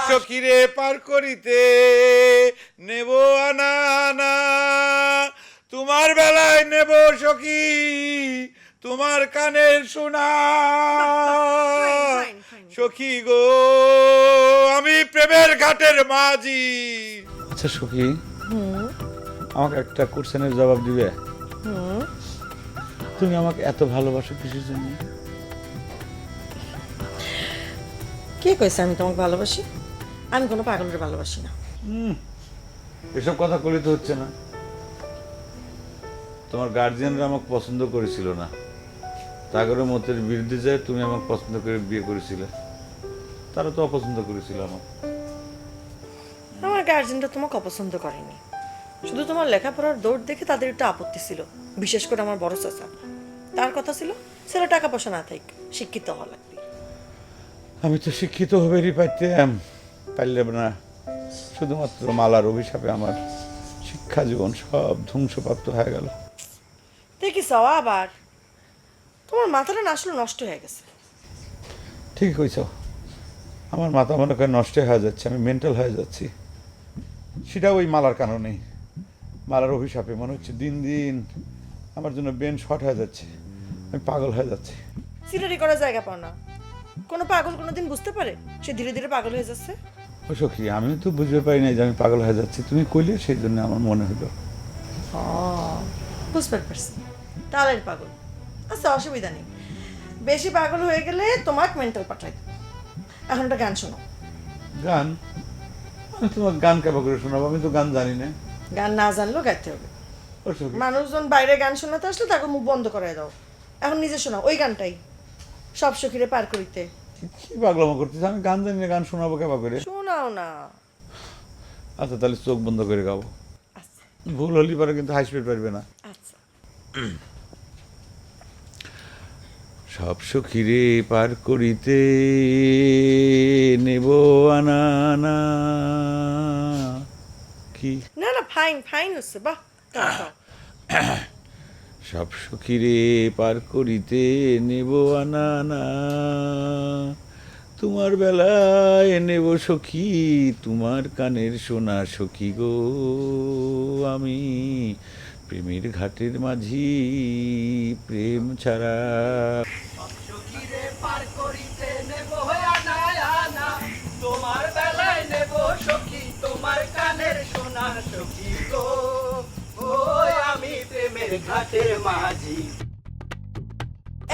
সখীরে পার করিতে নেব আনা আনা, তোমার বেলায় নেব সখী তোমার কানের শোনা। সখী গো আমি প্রেমের ঘাটের মাঝি। আচ্ছা সখী, আমাকে একটা কোশ্চেনের জবাব দিবে? তুমি আমাকে এত ভালোবাসো কিসের জন্য? কে কইছে আমি তোমাকে ভালোবাসি? আমি কোনো পাগলের ভালোবাসি না। এসব কথা বলে তো হচ্ছে না। তোমার গার্জিয়ানরা আমাকে পছন্দ করেছিল না, তাগর মতের বিরুদ্ধে যায় তুমি আমাকে পছন্দ করে বিয়ে করেছিলে। তারা তো অপছন্দ করেছিল আমাকে। আমার গার্জেনরা তোমাকে অপছন্দ করেনি, শুধু তোমার লেখাপড়ার দৌড় দেখে তাদের একটু আপত্তি ছিল। বিশেষ করে আমার বড় চাচা, তার কথা ছিল ছেলে টাকা পয়সা না থাক, শিক্ষিত হওয়া লাগবে। আমি তো শিক্ষিত হবেই পারলাম না। শুধুমাত্র মালার অভিশাপে আমার শিক্ষা জীবন সব ধ্বংসপ্রাপ্ত হয়ে গেল। দেখিস আবার তোমার মাথাটা না আসলে নষ্ট হয়ে গেছে। ঠিক কইছ, আমার মাথা মনে করে নষ্ট হয়ে যাচ্ছে, আমি মেন্টাল হয়ে যাচ্ছি। সেটা ওই মালার কারণেই, মালার অভিশাপে মনে হচ্ছে দিন দিন আমার জন্য ব্রেন শর্ট হয়ে যাচ্ছে, আমি পাগল হয়ে যাচ্ছি। সিটারি করার জায়গা পাও না। কোনো পাগল কোনোদিন বুঝতে পারে সে ধীরে ধীরে পাগল হয়ে যাচ্ছে? ও সখী, আমি তো বুঝতে পারি না যে আমি পাগল হয়ে যাচ্ছি, তুমি কইলে সেই জন্য আমার মনে হলো। বুঝতে পারছি, তাহলে পাগল। আচ্ছা অসুবিধা নেই, বেশি পাগল হয়ে গেলে তোমাকে মেন্টাল পাঠাই। এখন একটা গান শোনো। গান? আমি তোমার গান কেবা করে শোনাবো? আমি তো গান জানি না। গান না জানলেও গাইতে হবে। ও সখী, মানুষজন বাইরে গান শোনাতে আসলে তাকে মুখ বন্ধ করায় দাও। এখন নিজে শোনাও ওই গানটাই, সব সখীরে পার করিতে। কি পাগলামো করতেছে? আমি গান জানি না, গান শোনাবো কেবা করে? শোনাও না। আচ্ছা তাহলে চোখ বন্ধ করে গাবো। আচ্ছা ভুল হলি পারে কিন্তু হাসতে পারবে না। আচ্ছা। সব সখীরে পার করিতে নেব আনা আনা। কি? না না, ফাইন ফাইন হচ্ছে, বাহ। সব সখীরে পার করিতে নেব আনা আনা, তোমার বেলায় নেব সখী তোমার কানের সোনা। সখী গো আমি প্রেমের ঘাটের মাঝি, প্রেম ছাড়া। সখীরে পার করিতে নেব আনা আনা, তোমার বেলায় নেব সখী তোমার কানের সোনা। সখী গো ও আমি প্রেমের ঘাটের মাঝি।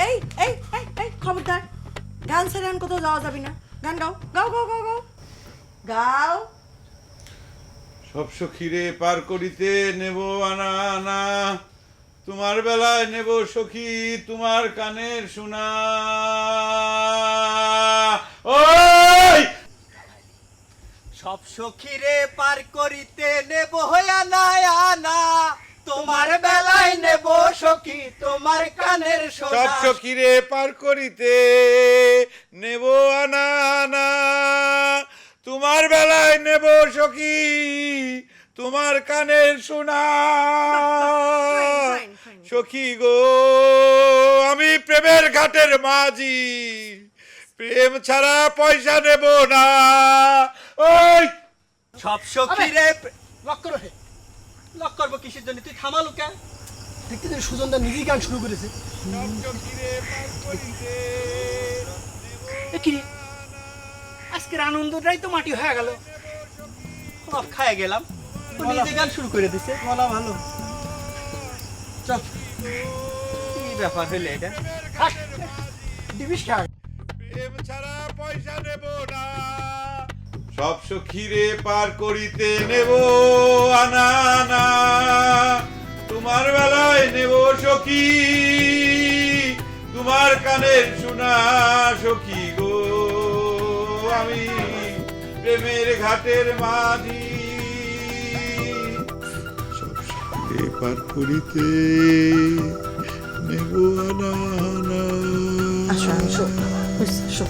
এই এই এই এই খবরদার, গান ছেড়ে এখন কোথাও যাওয়া যাবে না। গান গাও গাও গাও গাও গাও গাও। সব সখীরে পার করিতে নেব আনা আনা, তোমার বেলায় নেব সখী তোমার কানের সোনা। ওই সব সখীরে পার করিতে নেব আনা আনা, তোমার বেলায় নেব সখী তোমার কানের সব সোনা। সখীরে পার করিতে নেব আনা আনা, তোমার বেলায় নেব সখী তোমার কানের সোনা। সখী গো আমি প্রেমের ঘাটের মাঝি, প্রেম ছাড়া পয়সা নেব না। ওই সব সখীরে লক করো হে, লক করবো কিসের জন্য? তুই থামালু কেন? দেখতে তুই সুজনদা নিজেই গান শুরু করেছে। কি আজকের আনন্দটাই তো মাটি হয়ে গেল, সব খায় গেলাম, ও নিজে গান শুরু করে দিছে। বলা ভালো, চল। কি ব্যাপার হইলে এটা? ডিবিস খায়। প্রেম ছাড়া পয়সা নেব না, সব সখীরে পার করিতে নেব আনা আনা, তোমার বেলায় নেব সখী তোমার কানের সোনা। সখী গো আমি প্রেমের ঘাটের মাঝি, সব সখীরে পার করিতে নেব আনা আনা। আসো আসো, শো